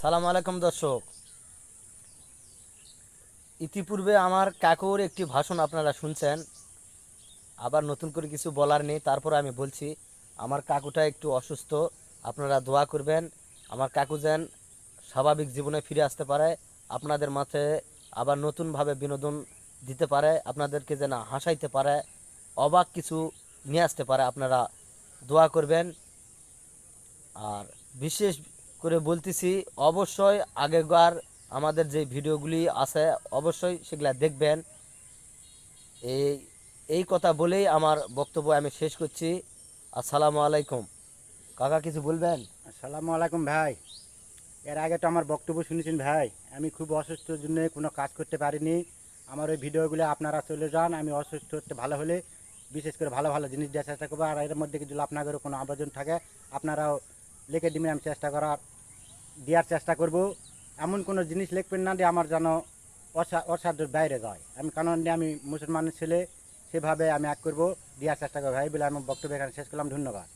সালাম আলাইকুম দর্শক। ইতিপূর্বে আমার কাকুর একটি ভাষণ আপনারা শুনছেন। আবার নতুন করে কিছু বলার নেই, তারপর আমি বলছি আমার কাকুটা একটু অসুস্থ। আপনারা দোয়া করবেন আমার কাকু যেন স্বাভাবিক জীবনে ফিরে আসতে পারে, আপনাদের মাঝে আবার নতুনভাবে বিনোদন দিতে পারে, আপনাদেরকে যেন হাসাইতে পারে, অবাক কিছু নিয়ে আসতে পারে। আপনারা দোয়া করবেন। আর বিশেষ করে বলতেছি, অবশ্যই আগেকার আমাদের যে ভিডিওগুলি আছে অবশ্যই সেগুলা দেখবেন। এই এই কথা বলেই আমার বক্তব্য আমি শেষ করছি। আসসালামু আলাইকুম। কাকা কিছু বলবেন? আসসালামু আলাইকুম ভাই। এর আগে তো আমার বক্তব্য শুনেছেন ভাই। আমি খুব অসুস্থর জন্য কোনো কাজ করতে পারিনি। আমার ওই ভিডিওগুলো আপনারা চলে যান। আমি অসুস্থ হতে ভালো হলে বিশেষ করে ভালো ভালো জিনিস দেওয়ার চেষ্টা করবো। আর এর মধ্যে যদি আপনাদেরও কোনো আবেদন থাকে আপনারাও লিখে দিবেন, আমি দেওয়ার চেষ্টা করব। এমন কোনো জিনিস লিখবেন না যে আমার যেন অসাধ্যের বাইরে যায়। আমি কারণ আমি মুসলমানের ছেলে, সেভাবে আমি এক করবো, দেওয়ার চেষ্টা করবো ভাই বলে আমি বক্তব্য এখানে শেষ করলাম। ধন্যবাদ।